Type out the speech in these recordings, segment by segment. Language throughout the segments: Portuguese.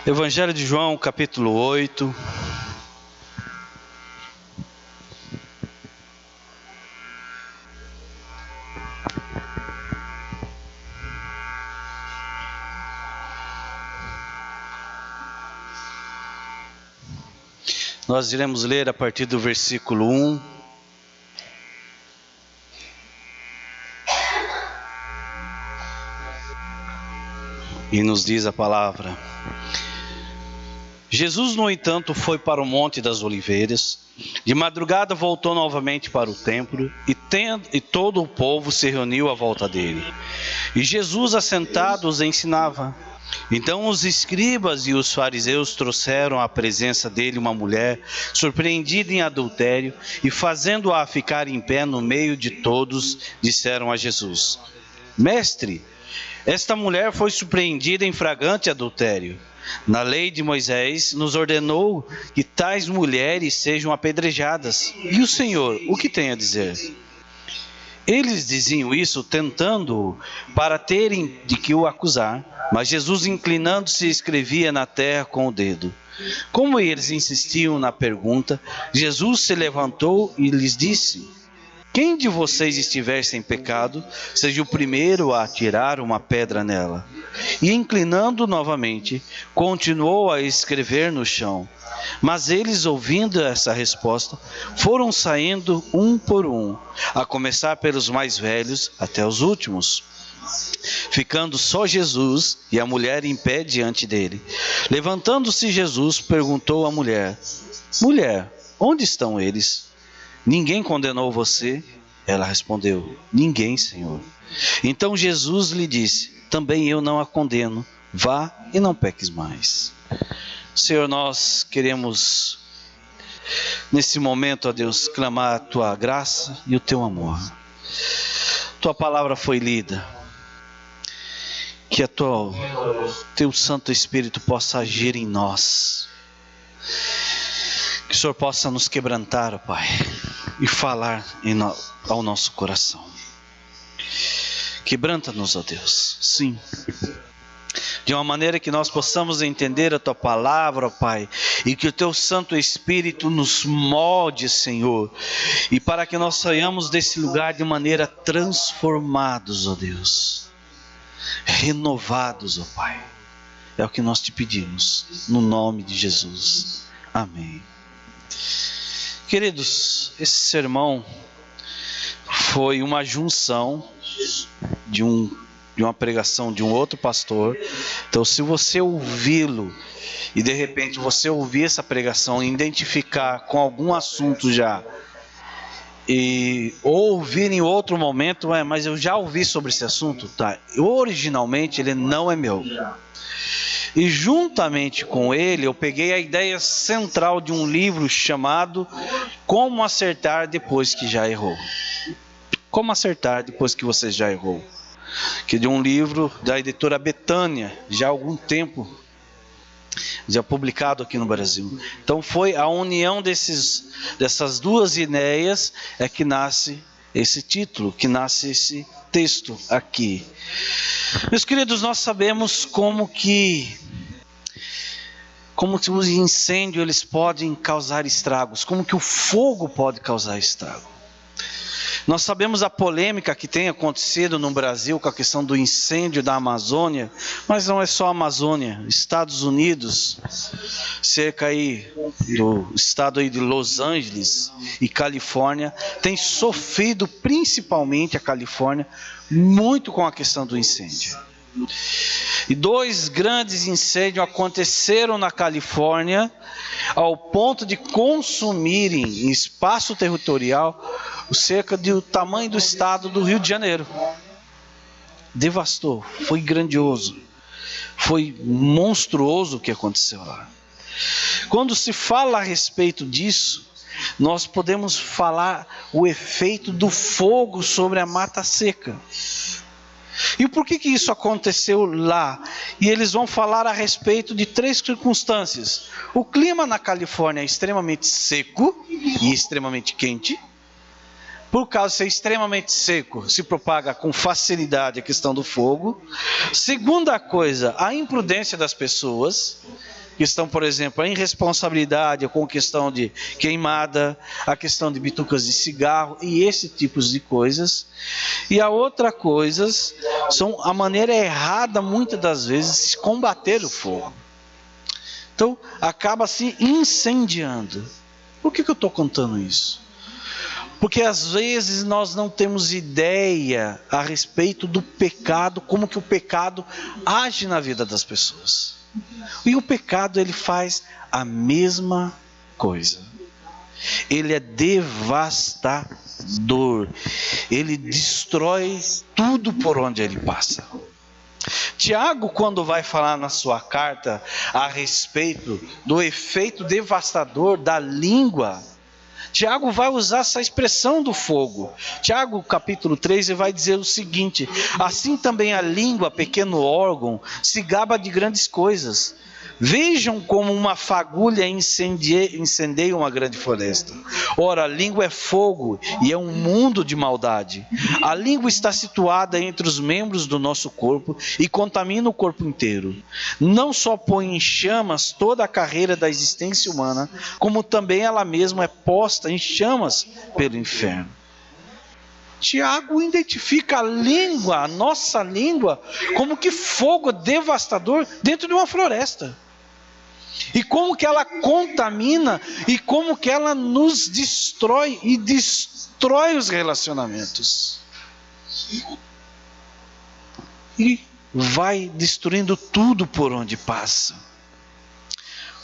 Evangelho de João, capítulo 8. Nós iremos ler a partir do versículo 1. E nos diz a palavra: Jesus, no entanto, foi para o Monte das Oliveiras. De madrugada voltou novamente para o templo, e todo o povo se reuniu à volta dele. E Jesus, assentado, os ensinava. Então os escribas e os fariseus trouxeram à presença dele uma mulher surpreendida em adultério, e fazendo-a ficar em pé no meio de todos, disseram a Jesus: Mestre, esta mulher foi surpreendida em flagrante adultério. Na lei de Moisés nos ordenou que tais mulheres sejam apedrejadas. E o Senhor, o que tem a dizer? Eles diziam isso tentando-o para terem de que o acusar, mas Jesus, inclinando-se, escrevia na terra com o dedo. Como eles insistiam na pergunta, Jesus se levantou e lhes disse: Quem de vocês estiver sem pecado, seja o primeiro a atirar uma pedra nela. E inclinando novamente, continuou a escrever no chão. Mas eles, ouvindo essa resposta, foram saindo um por um, a começar pelos mais velhos até os últimos, ficando só Jesus e a mulher em pé diante dele. Levantando-se Jesus, perguntou à mulher: Mulher, onde estão eles? Ninguém condenou você? Ela respondeu: Ninguém, Senhor. Então Jesus lhe disse: Também eu não a condeno. Vá e não peques mais. Senhor, nós queremos, nesse momento, ó Deus, clamar a Tua graça e o Teu amor. Tua palavra foi lida. Que Teu Santo Espírito possa agir em nós. Que o Senhor possa nos quebrantar, ó Pai, e falar ao nosso coração. Quebranta-nos, ó Deus, sim, de uma maneira que nós possamos entender a Tua palavra, ó Pai, e que o Teu Santo Espírito nos molde, Senhor, e para que nós saiamos desse lugar de maneira transformados, ó Deus, renovados, ó Pai. É o que nós te pedimos, no nome de Jesus. Amém. Queridos, esse sermão foi uma junção de uma pregação de um outro pastor. Então, se você ouvi-lo e de repente você ouvir essa pregação e identificar com algum assunto já, e ouvir em outro momento, mas eu já ouvi sobre esse assunto, tá? Originalmente ele não é meu. E juntamente com ele, eu peguei a ideia central de um livro chamado Como Acertar Depois que Já Errou. Como Acertar Depois que Você Já Errou. Que é de um livro da editora Betânia, já há algum tempo, já publicado aqui no Brasil. Então foi a união dessas duas ideias é que nasce esse título, que nasce esse texto aqui. Meus queridos, nós sabemos como que os incêndios eles podem causar estragos, como que o fogo pode causar estrago. Nós sabemos a polêmica que tem acontecido no Brasil com a questão do incêndio da Amazônia, mas não é só a Amazônia. Estados Unidos, cerca aí do estado aí de Los Angeles e Califórnia, tem sofrido, principalmente a Califórnia, muito com a questão do incêndio. E 2 grandes incêndios aconteceram na Califórnia, ao ponto de consumirem em espaço territorial cerca do tamanho do estado do Rio de Janeiro. Devastou, foi grandioso, foi monstruoso o que aconteceu lá. Quando se fala a respeito disso, nós podemos falar o efeito do fogo sobre a mata seca. E por que isso aconteceu lá? E eles vão falar a respeito de 3 circunstâncias. O clima na Califórnia é extremamente seco e extremamente quente. Por causa de ser extremamente seco, se propaga com facilidade a questão do fogo. Segunda coisa, a imprudência das pessoas. questão, por exemplo, a irresponsabilidade com a questão de queimada, a questão de bitucas de cigarro e esse tipo de coisas. E a outra coisa são a maneira errada, muitas das vezes, de combater o fogo. Então, acaba se incendiando. Por que eu estou contando isso? Porque às vezes nós não temos ideia a respeito do pecado, como que o pecado age na vida das pessoas. E o pecado, ele faz a mesma coisa. Ele é devastador. Ele destrói tudo por onde ele passa. Tiago, quando vai falar na sua carta a respeito do efeito devastador da língua, Tiago vai usar essa expressão do fogo. Tiago, capítulo 3, ele vai dizer o seguinte: assim também a língua, pequeno órgão, se gaba de grandes coisas. Vejam como uma fagulha incendeia uma grande floresta. Ora, a língua é fogo e é um mundo de maldade. A língua está situada entre os membros do nosso corpo e contamina o corpo inteiro. Não só põe em chamas toda a carreira da existência humana, como também ela mesma é posta em chamas pelo inferno. Tiago identifica a língua, a nossa língua, como que fogo devastador dentro de uma floresta. E como que ela contamina e como que ela nos destrói e destrói os relacionamentos. E vai destruindo tudo por onde passa.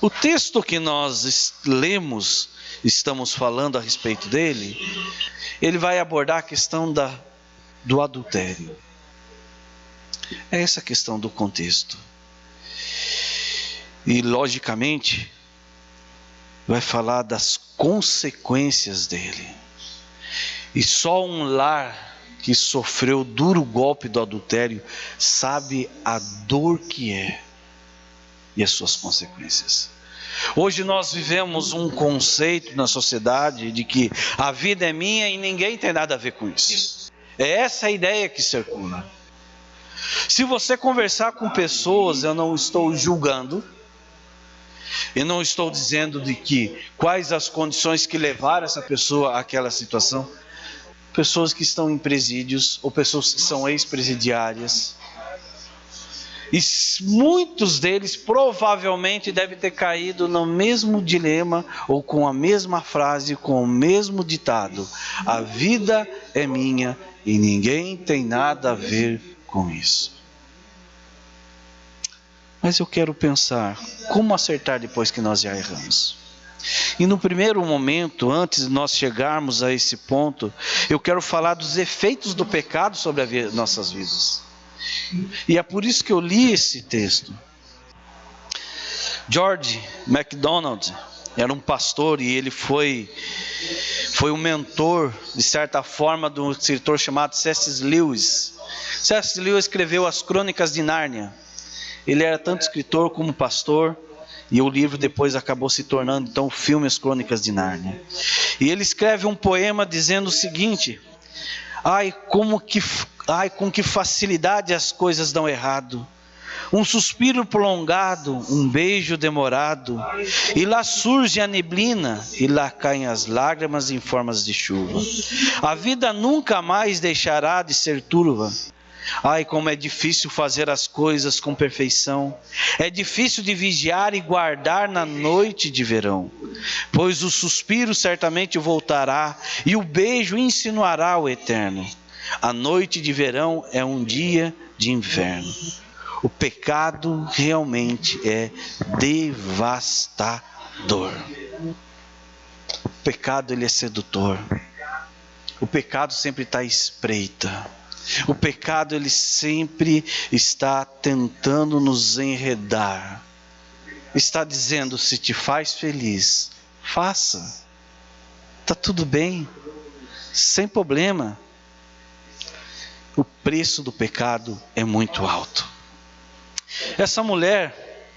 O texto que nós lemos, estamos falando a respeito dele, ele vai abordar a questão do adultério. É essa a questão do contexto. E, logicamente, vai falar das consequências dele. E só um lar que sofreu o duro golpe do adultério sabe a dor que é e as suas consequências. Hoje nós vivemos um conceito na sociedade de que a vida é minha e ninguém tem nada a ver com isso. É essa a ideia que circula. Se você conversar com pessoas, eu não estou julgando, eu não estou dizendo de que quais as condições que levaram essa pessoa àquela situação. Pessoas que estão em presídios ou pessoas que são ex-presidiárias. E muitos deles provavelmente devem ter caído no mesmo dilema ou com a mesma frase, com o mesmo ditado: a vida é minha e ninguém tem nada a ver com isso. Mas eu quero pensar, como acertar depois que nós já erramos? E no primeiro momento, antes de nós chegarmos a esse ponto, eu quero falar dos efeitos do pecado sobre as nossas vidas. E é por isso que eu li esse texto. George MacDonald era um pastor e ele foi um mentor, de certa forma, de um escritor chamado C.S. Lewis. C.S. Lewis escreveu as Crônicas de Nárnia. Ele era tanto escritor como pastor, e o livro depois acabou se tornando então o filme As Crônicas de Nárnia. E ele escreve um poema dizendo o seguinte: com que facilidade as coisas dão errado. Um suspiro prolongado, um beijo demorado, e lá surge a neblina, e lá caem as lágrimas em formas de chuva. A vida nunca mais deixará de ser turva. Como é difícil fazer as coisas com perfeição. É difícil de vigiar e guardar na noite de verão. Pois o suspiro certamente voltará e o beijo insinuará o eterno. A noite de verão é um dia de inverno. O pecado realmente é devastador. O pecado, ele é sedutor. O pecado sempre está à espreita. O pecado, ele sempre está tentando nos enredar. Está dizendo: se te faz feliz, faça. Está tudo bem, sem problema. O preço do pecado é muito alto. Essa mulher,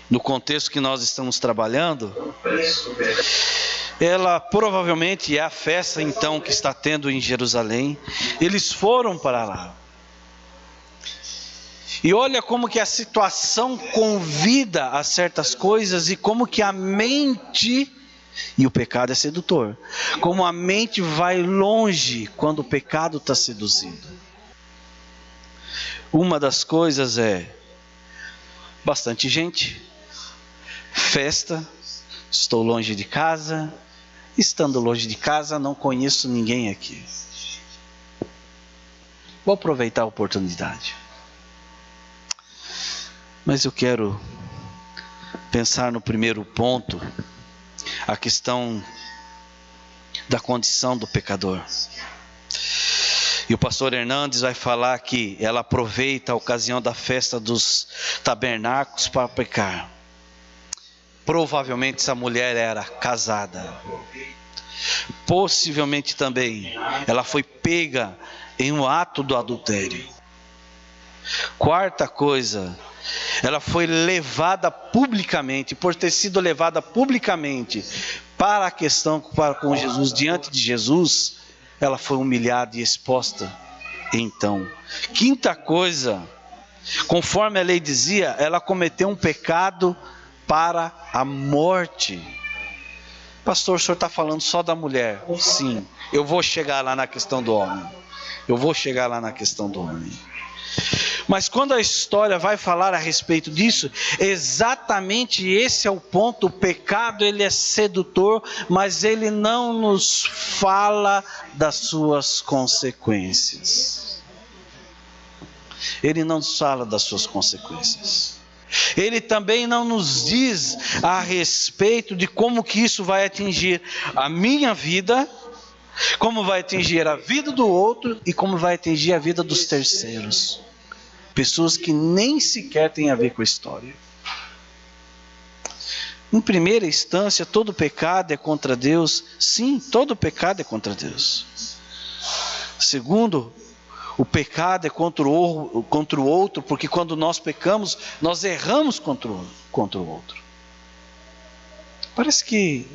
no contexto que nós estamos trabalhando, ela provavelmente é a festa então que está tendo em Jerusalém. Eles foram para lá. E olha como que a situação convida a certas coisas e como que a mente, e o pecado é sedutor, como a mente vai longe quando o pecado está seduzindo. Uma das coisas é bastante gente, festa, estou longe de casa, estando longe de casa não conheço ninguém aqui. Vou aproveitar a oportunidade. Mas eu quero pensar no primeiro ponto, a questão da condição do pecador. E o pastor Hernandes vai falar que ela aproveita a ocasião da festa dos tabernáculos para pecar. Provavelmente essa mulher era casada. Possivelmente também ela foi pega em um ato do adultério. Quarta coisa, ela foi levada publicamente, por ter sido levada publicamente para a questão com Jesus, diante de Jesus, ela foi humilhada e exposta. Então, quinta coisa, conforme a lei dizia, ela cometeu um pecado para a morte. Pastor, o senhor está falando só da mulher? Sim, eu vou chegar lá na questão do homem. Mas quando a história vai falar a respeito disso, exatamente esse é o ponto. O pecado, ele é sedutor, mas ele não nos fala das suas consequências. Ele não nos fala das suas consequências. Ele também não nos diz a respeito de como que isso vai atingir a minha vida, como vai atingir a vida do outro e como vai atingir a vida dos terceiros. Pessoas que nem sequer têm a ver com a história. Em primeira instância, todo pecado é contra Deus. Sim, todo pecado é contra Deus. Segundo, o pecado é contra o outro, porque quando nós pecamos, nós erramos contra o outro. Parece que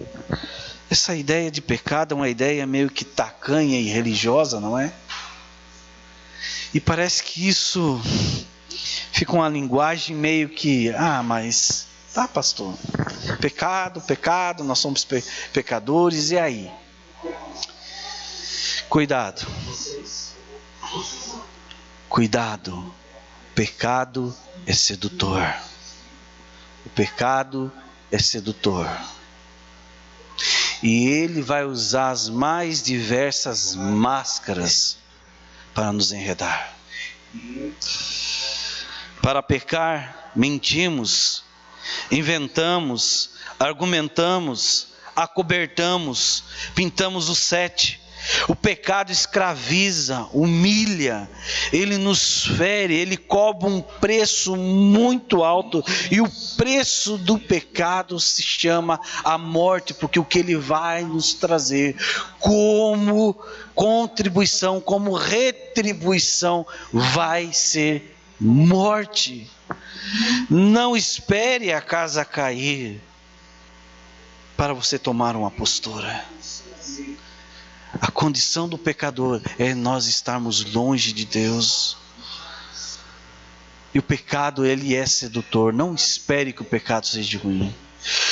essa ideia de pecado é uma ideia meio que tacanha e religiosa, não é? E parece que isso fica uma linguagem meio que, mas tá, pastor, pecado, nós somos pecadores, e aí? Cuidado, pecado é sedutor. O pecado é sedutor. E ele vai usar as mais diversas máscaras para nos enredar. Para pecar, mentimos, inventamos, argumentamos, acobertamos, pintamos o 7. O pecado escraviza, humilha, ele nos fere, ele cobra um preço muito alto, e o preço do pecado se chama a morte, porque o que ele vai nos trazer como contribuição, como retribuição, vai ser morte. Não espere a casa cair para você tomar uma postura. A condição do pecador é nós estarmos longe de Deus. E o pecado, ele é sedutor. Não espere que o pecado seja ruim.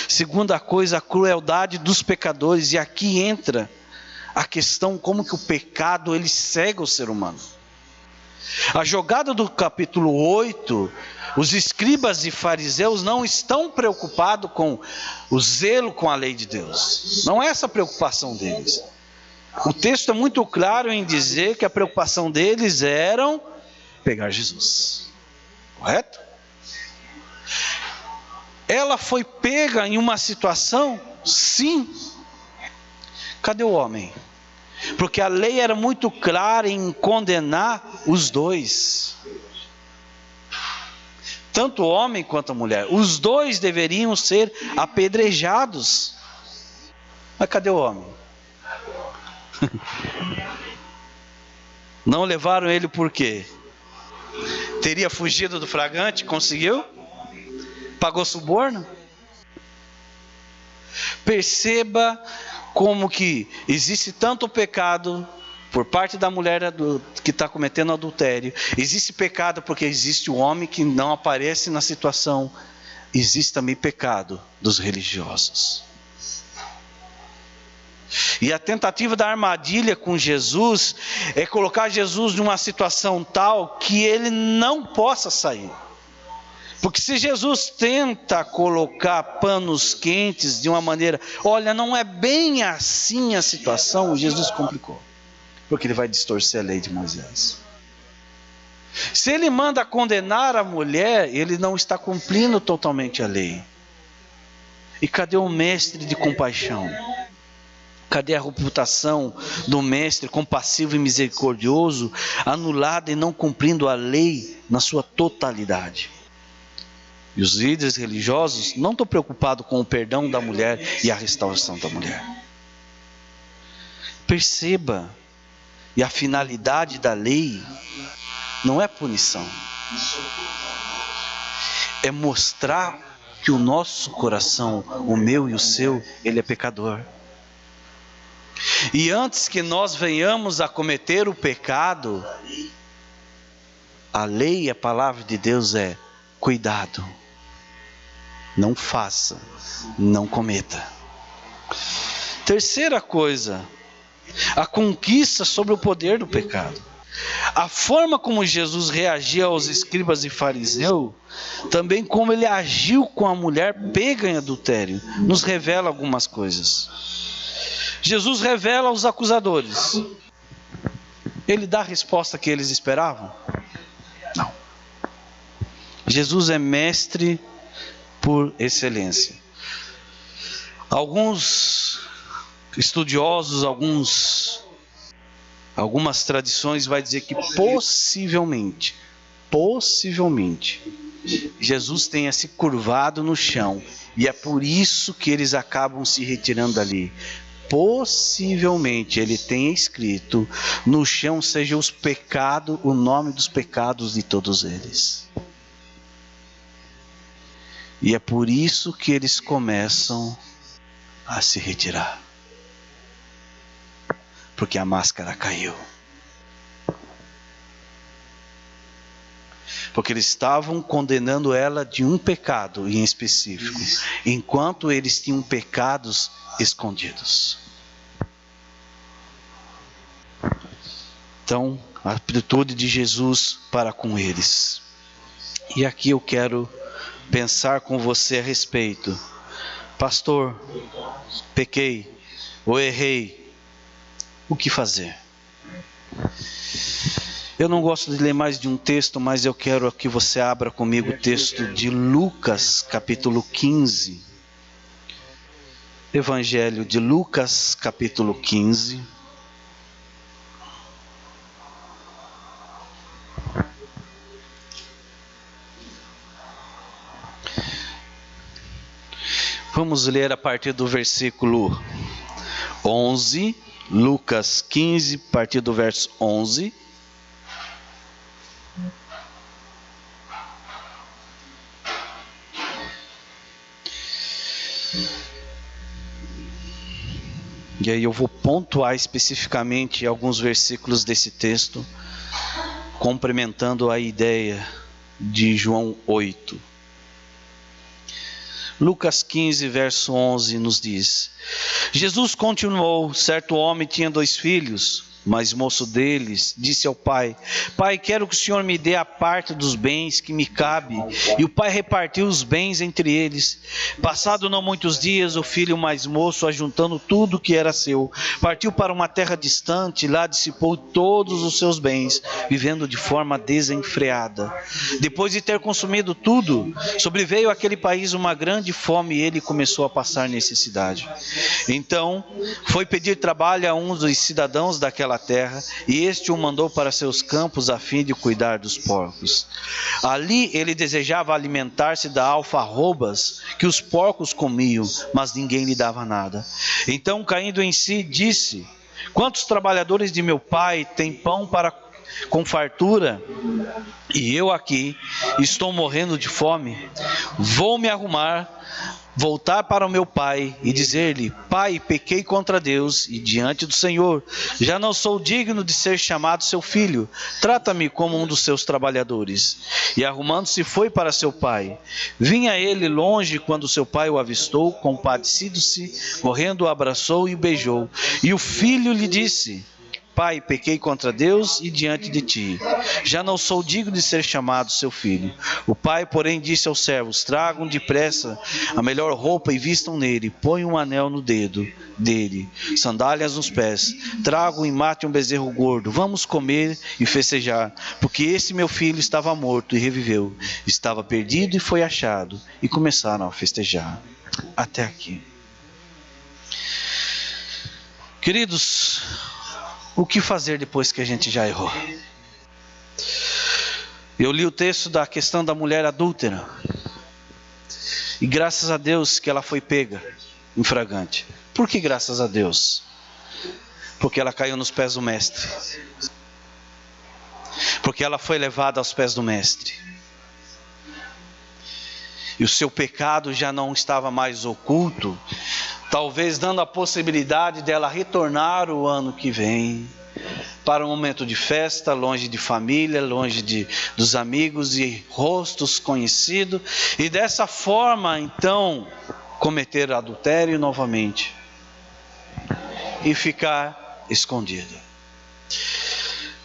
Segunda coisa, a crueldade dos pecadores. E aqui entra a questão como que o pecado, ele cega o ser humano. A jogada do capítulo 8, os escribas e fariseus não estão preocupados com o zelo com a lei de Deus. Não é essa a preocupação deles. O texto é muito claro em dizer que a preocupação deles era pegar Jesus. Correto? Ela foi pega em uma situação? Sim. Cadê o homem? Porque a lei era muito clara em condenar os dois. Tanto o homem quanto a mulher. Os dois deveriam ser apedrejados. Mas cadê o homem? Não levaram ele por quê? Teria fugido do flagrante? Conseguiu? Pagou suborno? Perceba como que existe tanto pecado por parte da mulher que está cometendo adultério. Existe pecado porque existe o homem que não aparece na situação. Existe também pecado dos religiosos. E a tentativa da armadilha com Jesus é colocar Jesus numa situação tal que ele não possa sair. Porque se Jesus tenta colocar panos quentes de uma maneira, olha, não é bem assim a situação, Jesus complicou. Porque ele vai distorcer a lei de Moisés. Se ele manda condenar a mulher, ele não está cumprindo totalmente a lei. E cadê o mestre de compaixão? Cadê a reputação do mestre compassivo e misericordioso, anulada e não cumprindo a lei na sua totalidade? E os líderes religiosos não estão preocupados com o perdão da mulher e a restauração da mulher. Perceba, e a finalidade da lei não é punição. É mostrar que o nosso coração, o meu e o seu, ele é pecador. E antes que nós venhamos a cometer o pecado, a lei, a palavra de Deus é: cuidado, não faça, não cometa. Terceira coisa, a conquista sobre o poder do pecado. A forma como Jesus reagia aos escribas e fariseus, também como ele agiu com a mulher pega em adultério, nos revela algumas coisas. Jesus revela aos acusadores. Ele dá a resposta que eles esperavam? Não. Jesus é mestre por excelência. Alguns estudiosos, algumas tradições vai dizer que possivelmente, Jesus tenha se curvado no chão, e é por isso que eles acabam se retirando dali. Possivelmente ele tenha escrito: no chão seja os pecados, o nome dos pecados de todos eles. E é por isso que eles começam a se retirar. Porque a máscara caiu. Porque eles estavam condenando ela de um pecado em específico, enquanto eles tinham pecados escondidos. Então, a atitude de Jesus para com eles. E aqui eu quero pensar com você a respeito. Pastor, pequei ou errei, o que fazer? Eu não gosto de ler mais de um texto, mas eu quero que você abra comigo o texto de Lucas, capítulo 15. Evangelho de Lucas, capítulo 15. Vamos ler a partir do versículo 11. Lucas 15, a partir do verso 11. E aí eu vou pontuar especificamente alguns versículos desse texto, complementando a ideia de João 8. Lucas 15, verso 11 nos diz: Jesus continuou: certo homem tinha 2 filhos, mas moço deles disse ao pai: Pai, quero que o Senhor me dê a parte dos bens que me cabe. E o pai repartiu os bens entre eles. Passado não muitos dias, o filho mais moço, ajuntando tudo que era seu, partiu para uma terra distante, lá dissipou todos os seus bens, vivendo de forma desenfreada. Depois de ter consumido tudo, sobreveio àquele país uma grande fome e ele começou a passar necessidade. Então, foi pedir trabalho a um dos cidadãos daquela terra, e este o mandou para seus campos a fim de cuidar dos porcos. Ali ele desejava alimentar-se da alfarrobas que os porcos comiam, mas ninguém lhe dava nada. Então, caindo em si, disse: quantos trabalhadores de meu pai têm pão com fartura, e eu aqui estou morrendo de fome? Vou me arrumar, voltar para o meu pai e dizer-lhe: Pai, pequei contra Deus e diante do Senhor, já não sou digno de ser chamado seu filho, trata-me como um dos seus trabalhadores. E arrumando-se foi para seu pai. Vinha ele longe quando seu pai o avistou, compadecido-se, correndo o abraçou e o beijou. E o filho lhe disse: Pai, pequei contra Deus e diante de ti. Já não sou digno de ser chamado seu filho. O pai, porém, disse aos servos: Tragam depressa a melhor roupa e vistam nele. Põe um anel no dedo dele, sandálias nos pés. Tragam e matem um bezerro gordo. Vamos comer e festejar. Porque esse meu filho estava morto e reviveu. Estava perdido e foi achado. E começaram a festejar. Até aqui. Queridos, o que fazer depois que a gente já errou? Eu li o texto da questão da mulher adúltera. E graças a Deus que ela foi pega em flagrante. Por que graças a Deus? Porque ela caiu nos pés do mestre. Porque ela foi levada aos pés do mestre. E o seu pecado já não estava mais oculto, talvez dando a possibilidade dela retornar o ano que vem, para um momento de festa, longe de família, longe dos amigos e rostos conhecidos, e dessa forma então cometer adultério novamente e ficar escondida.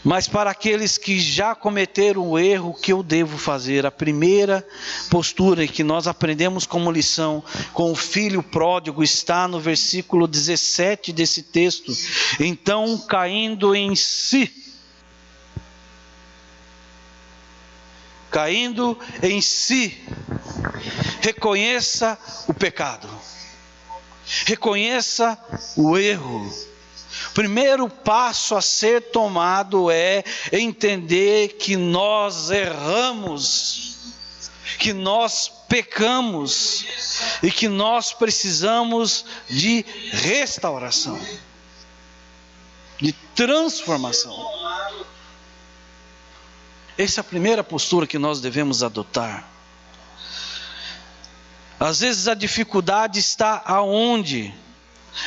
Mas para aqueles que já cometeram o erro, o que eu devo fazer? A primeira postura que nós aprendemos como lição com o filho pródigo está no versículo 17 desse texto. Então, caindo em si, reconheça o pecado, reconheça o erro. O primeiro passo a ser tomado é entender que nós erramos, que nós pecamos e que nós precisamos de restauração, de transformação. Essa é a primeira postura que nós devemos adotar. Às vezes a dificuldade está aonde?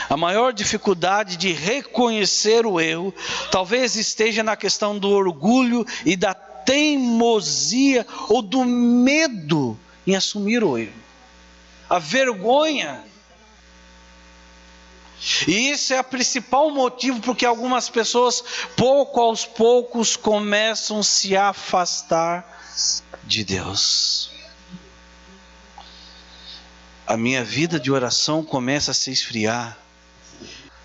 A maior dificuldade de reconhecer o erro talvez esteja na questão do orgulho e da teimosia ou do medo em assumir o erro. A vergonha. E isso é o principal motivo porque algumas pessoas, pouco aos poucos, começam a se afastar de Deus. A minha vida de oração começa a se esfriar,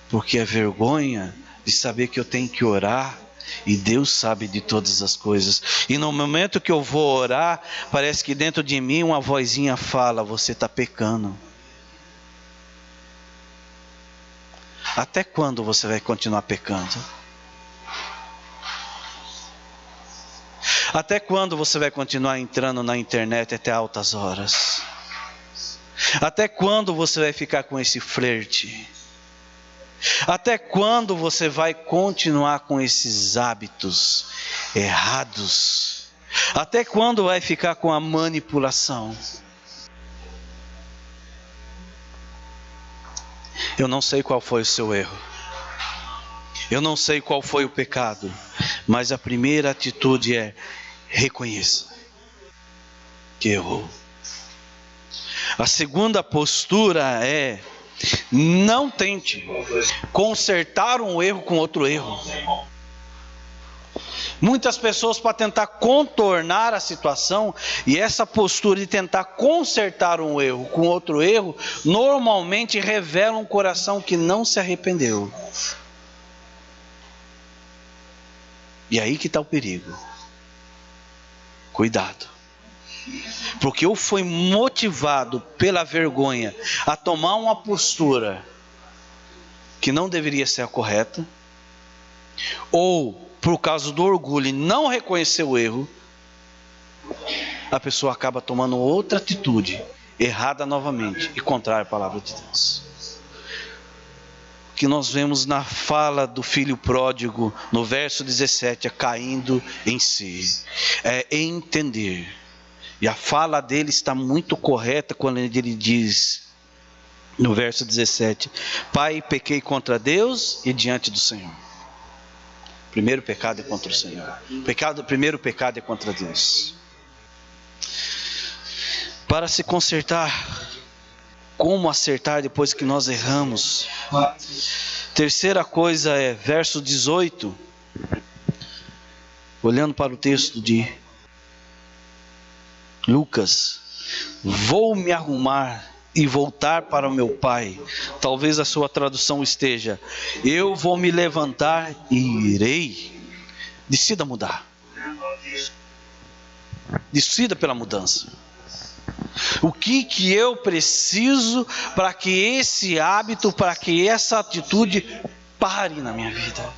porque é vergonha de saber que eu tenho que orar e Deus sabe de todas as coisas. E no momento que eu vou orar, parece que dentro de mim uma vozinha fala: você está pecando. Até quando você vai continuar pecando? Até quando você vai continuar entrando na internet até altas horas? Até quando você vai ficar com esse flerte? Até quando você vai continuar com esses hábitos errados? Até quando vai ficar com a manipulação? Eu não sei qual foi o seu erro. Eu não sei qual foi o pecado. Mas a primeira atitude é: reconheça que errou. A segunda postura é: não tente consertar um erro com outro erro. Muitas pessoas, para tentar contornar a situação, e essa postura de tentar consertar um erro com outro erro, normalmente revela um coração que não se arrependeu. E aí que está o perigo. Cuidado. Porque ou foi motivado pela vergonha a tomar uma postura que não deveria ser a correta, ou por causa do orgulho e não reconhecer o erro, a pessoa acaba tomando outra atitude errada novamente e contrária à palavra de Deus. O que nós vemos na fala do filho pródigo no verso 17 é caindo em si, é entender. E a fala dele está muito correta quando ele diz: No verso 17: Pai, pequei contra Deus e diante do Senhor. Primeiro pecado é contra o Senhor. Primeiro pecado é contra Deus. Para se consertar, como acertar depois que nós erramos? Terceira coisa é, verso 18, olhando para o texto de Lucas: vou me arrumar e voltar para o meu pai. Talvez a sua tradução esteja: eu vou me levantar e irei. Decida mudar. Decida pela mudança. O que eu preciso para que esse hábito, para que essa atitude pare na minha vida?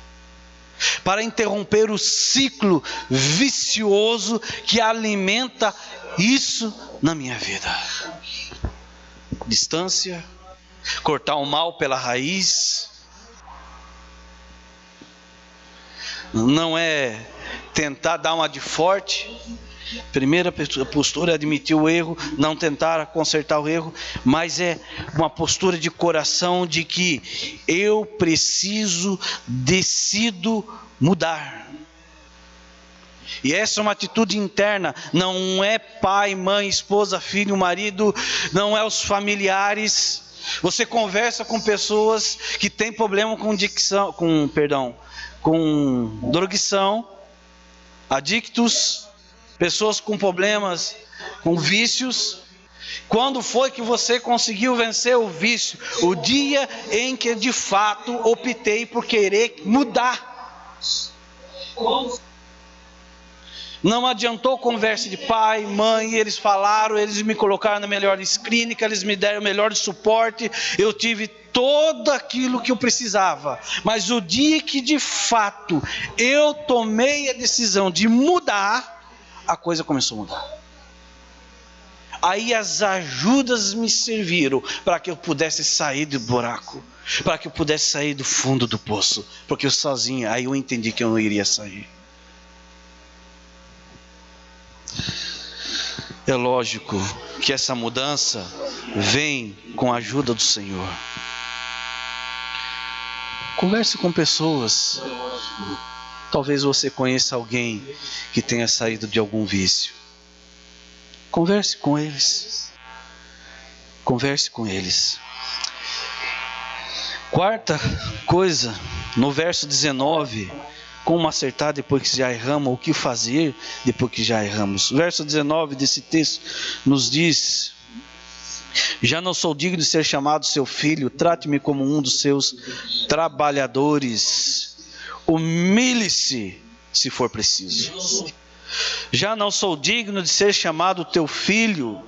Para interromper o ciclo vicioso que alimenta isso na minha vida. Distância, cortar o mal pela raiz. Não é tentar dar uma de forte. Primeira postura é admitir o erro, não tentar consertar o erro, mas é uma postura de coração de que eu preciso, decido mudar. E essa é uma atitude interna, não é pai, mãe, esposa, filho, marido, não é os familiares. Você conversa com pessoas que têm problema com drogição, adictos, pessoas com problemas, com vícios. Quando foi que você conseguiu vencer o vício? O dia em que de fato optei por querer mudar. Não adiantou conversa de pai, mãe, eles falaram, eles me colocaram na melhor clínica, eles me deram o melhor suporte, eu tive tudo aquilo que eu precisava. Mas o dia que de fato eu tomei a decisão de mudar, a coisa começou a mudar. Aí as ajudas me serviram para que eu pudesse sair do buraco, para que eu pudesse sair do fundo do poço, porque eu sozinho, aí eu entendi que eu não iria sair. É lógico que essa mudança vem com a ajuda do Senhor. Converse com pessoas. Talvez você conheça alguém que tenha saído de algum vício. Converse com eles. Converse com eles. Quarta coisa, no verso 19, como acertar depois que já erramos, o que fazer depois que já erramos. O verso 19 desse texto nos diz: já não sou digno de ser chamado seu filho, trate-me como um dos seus trabalhadores. Humilhe-se se for preciso. Já não sou digno de ser chamado teu filho.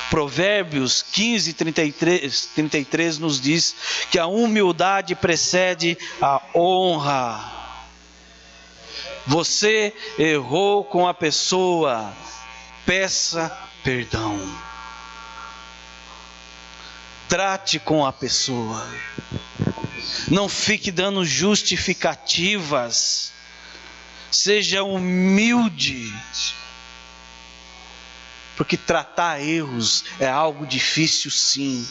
Provérbios 15, 33 nos diz que a humildade precede a honra. Você errou com a pessoa, peça perdão. Trate com a pessoa. Não fique dando justificativas. Seja humilde. Porque tratar erros é algo difícil, sim.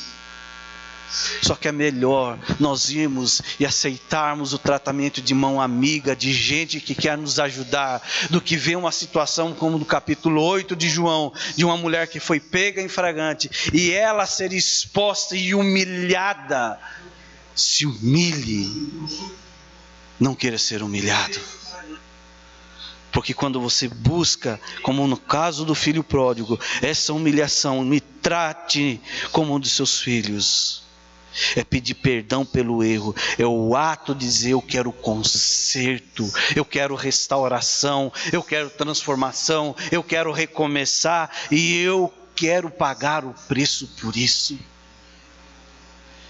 Só que é melhor nós irmos e aceitarmos o tratamento de mão amiga, de gente que quer nos ajudar, do que ver uma situação como no capítulo 8 de João, de uma mulher que foi pega em flagrante, e ela ser exposta e humilhada. Se humilhe, não queira ser humilhado. Porque quando você busca, como no caso do filho pródigo, essa humilhação, me trate como um dos seus filhos. É pedir perdão pelo erro, é o ato de dizer: eu quero conserto, eu quero restauração, eu quero transformação, eu quero recomeçar e eu quero pagar o preço por isso.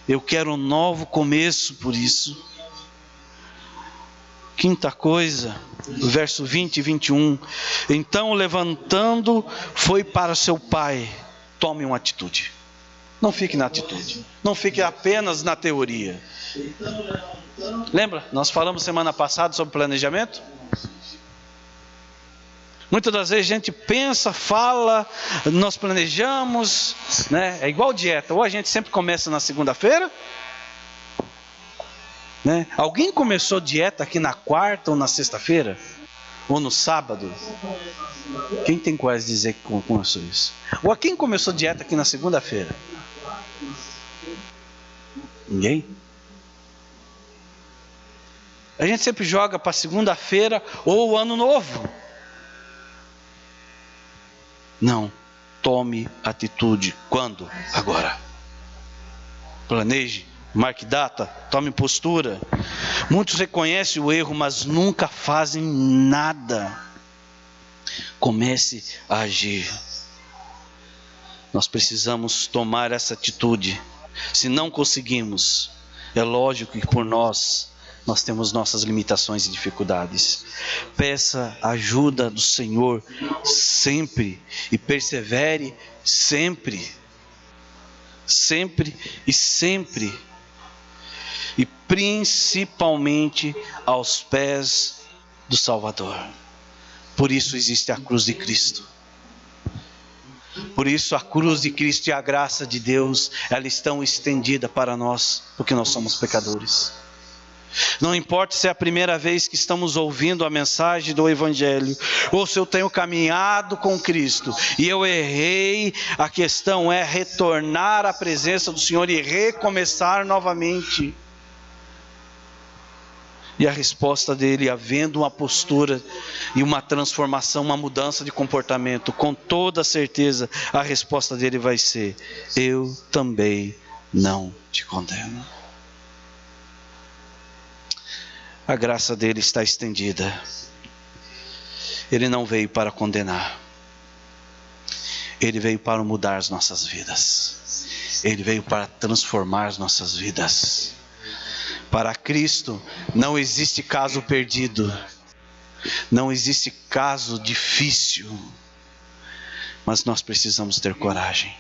Eu quero um novo começo por isso. Quinta coisa, verso 20 e 21. Então, levantando, foi para seu pai. Tome uma atitude. Não fique na atitude. Não fique apenas na teoria. Lembra? Nós falamos semana passada sobre planejamento? Muitas das vezes a gente pensa, fala, nós planejamos, né? É igual dieta, ou a gente sempre começa na segunda-feira, né? Alguém começou dieta aqui na quarta ou na sexta-feira? Ou no sábado? Quem tem coragem de dizer que começou isso? Ou quem começou dieta aqui na segunda-feira? Ninguém? A gente sempre joga para segunda-feira ou o ano novo. Não. Tome atitude. Quando? Agora. Planeje. Marque data. Tome postura. Muitos reconhecem o erro, mas nunca fazem nada. Comece a agir. Nós precisamos tomar essa atitude. Se não conseguimos, é lógico que por nós temos nossas limitações e dificuldades. Peça ajuda do Senhor sempre e persevere sempre. Sempre e sempre. E principalmente aos pés do Salvador. Por isso existe a cruz de Cristo. Por isso a cruz de Cristo e a graça de Deus, ela estão estendida para nós, porque nós somos pecadores. Não importa se é a primeira vez que estamos ouvindo a mensagem do Evangelho, ou se eu tenho caminhado com Cristo e eu errei, a questão é retornar à presença do Senhor e recomeçar novamente. E a resposta dele, havendo uma postura e uma transformação, uma mudança de comportamento, com toda certeza, a resposta dele vai ser: eu também não te condeno. A graça dele está estendida. Ele não veio para condenar. Ele veio para mudar as nossas vidas. Ele veio para transformar as nossas vidas. Para Cristo não existe caso perdido. Não existe caso difícil. Mas nós precisamos ter coragem.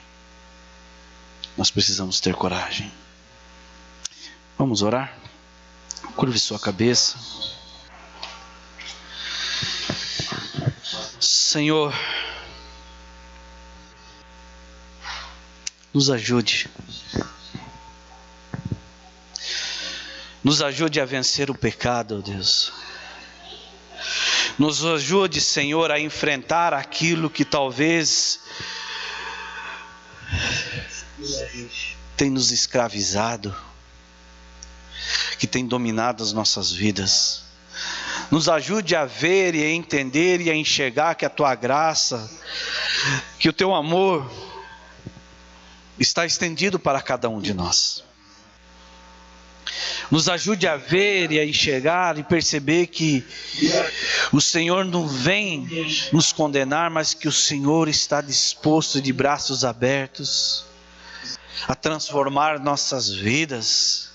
Nós precisamos ter coragem. Vamos orar? Curve sua cabeça. Senhor, nos ajude. Nos ajude a vencer o pecado, ó Deus. Nos ajude, Senhor, a enfrentar aquilo que talvez tem nos escravizado, que tem dominado as nossas vidas. Nos ajude a ver e a entender e a enxergar que a Tua graça, que o Teu amor está estendido para cada um de nós. Nos ajude a ver e a enxergar e perceber que o Senhor não vem nos condenar, mas que o Senhor está disposto, de braços abertos, a transformar nossas vidas.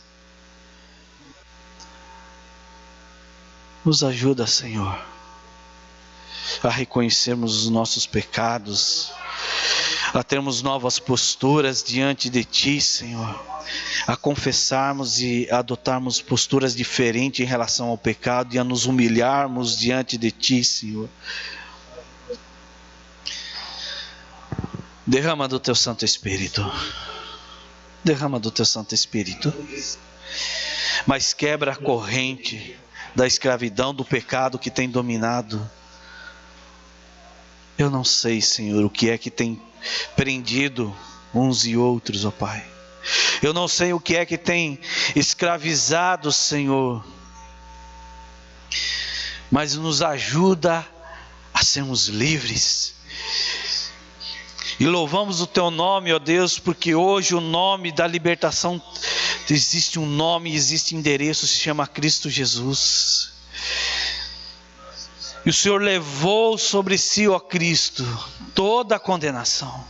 Nos ajuda, Senhor, a reconhecermos os nossos pecados, a termos novas posturas diante de Ti, Senhor, a confessarmos e adotarmos posturas diferentes em relação ao pecado e a nos humilharmos diante de Ti, Senhor. Derrama do Teu Santo Espírito. Derrama do Teu Santo Espírito. Mas quebra a corrente da escravidão, do pecado que tem dominado. Eu não sei, Senhor, o que é que tem prendido uns e outros, ó Pai. Eu não sei o que é que tem escravizado, Senhor. Mas nos ajuda a sermos livres. E louvamos o Teu nome, ó Deus, porque hoje o nome da libertação, existe um nome, existe endereço, se chama Cristo Jesus. E o Senhor levou sobre si, ó Cristo, toda a condenação.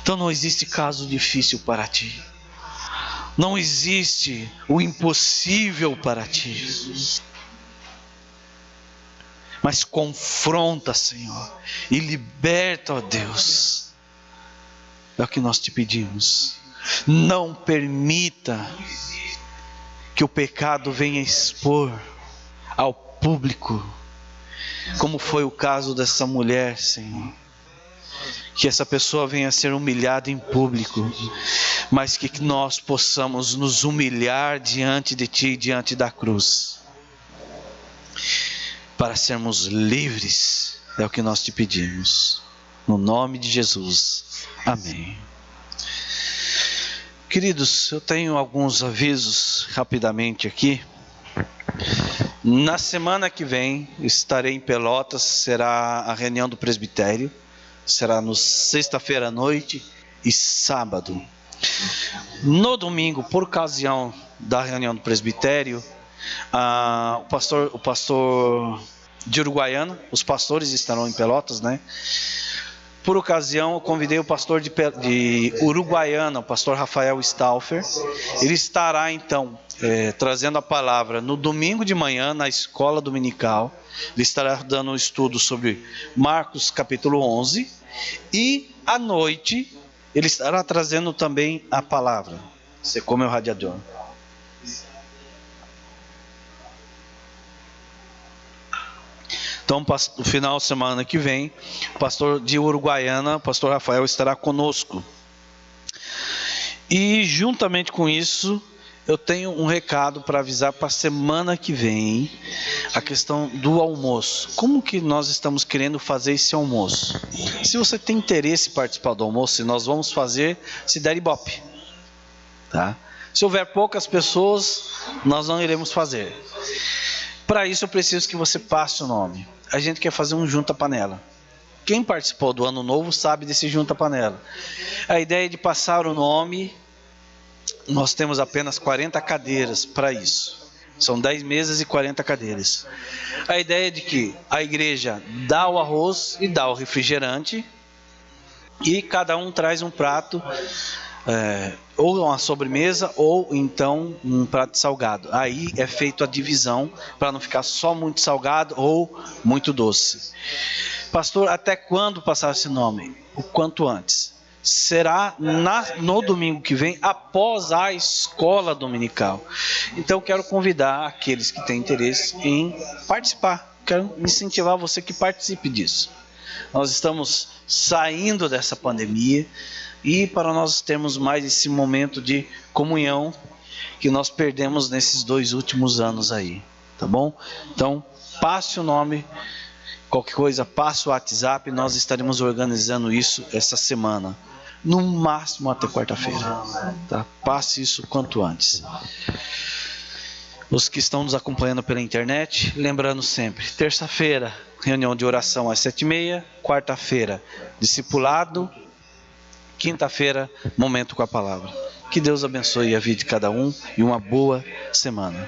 Então não existe caso difícil para Ti. Não existe o impossível para Ti. Mas confronta, Senhor, e liberta, ó Deus. É o que nós Te pedimos. Não permita que o pecado venha expor ao público como foi o caso dessa mulher, Senhor. Que essa pessoa venha a ser humilhada em público, mas que nós possamos nos humilhar diante de Ti, diante da cruz, para sermos livres. É o que nós te pedimos, no nome de Jesus, amém. Queridos, eu tenho alguns avisos rapidamente aqui. Na semana que vem estarei em Pelotas, será a reunião do presbitério, será no sexta-feira à noite e sábado. No domingo, por ocasião da reunião do presbitério, o pastor de Uruguaiana, os pastores estarão em Pelotas, né? Por ocasião, eu convidei o pastor de Uruguaiana, o pastor Rafael Stauffer. Ele estará, então, trazendo a palavra no domingo de manhã, na escola dominical. Ele estará dando um estudo sobre Marcos capítulo 11. E, à noite, ele estará trazendo também a palavra. Você come o radiador. Então, no final de semana que vem, o pastor de Uruguaiana, o pastor Rafael, estará conosco. E, juntamente com isso, eu tenho um recado para avisar para a semana que vem, a questão do almoço. Como que nós estamos querendo fazer esse almoço? Se você tem interesse em participar do almoço, nós vamos fazer se der ibope. Tá? Se houver poucas pessoas, nós não iremos fazer. Para isso, eu preciso que você passe o nome. A gente quer fazer um junta-panela. Quem participou do Ano Novo sabe desse junta-panela. A ideia é de passar o nome. Nós temos apenas 40 cadeiras para isso. São 10 mesas e 40 cadeiras. A ideia é de que a igreja dá o arroz e dá o refrigerante. E cada um traz um prato, ou uma sobremesa, ou então um prato salgado. Aí é feito a divisão, para não ficar só muito salgado ou muito doce. Pastor, até quando passar esse nome? O quanto antes. Será no domingo que vem, após a escola dominical. Então quero convidar aqueles que têm interesse em participar. Quero incentivar você que participe disso. Nós estamos saindo dessa pandemia e para nós termos mais esse momento de comunhão que nós perdemos nesses 2 últimos anos aí, tá bom? Então, passe o nome, qualquer coisa, passe o WhatsApp, nós estaremos organizando isso essa semana, no máximo até quarta-feira, tá? Passe isso quanto antes. Os que estão nos acompanhando pela internet, lembrando sempre, terça-feira, reunião de oração às 7h30, quarta-feira, discipulado, quinta-feira, momento com a palavra. Que Deus abençoe a vida de cada um e uma boa semana.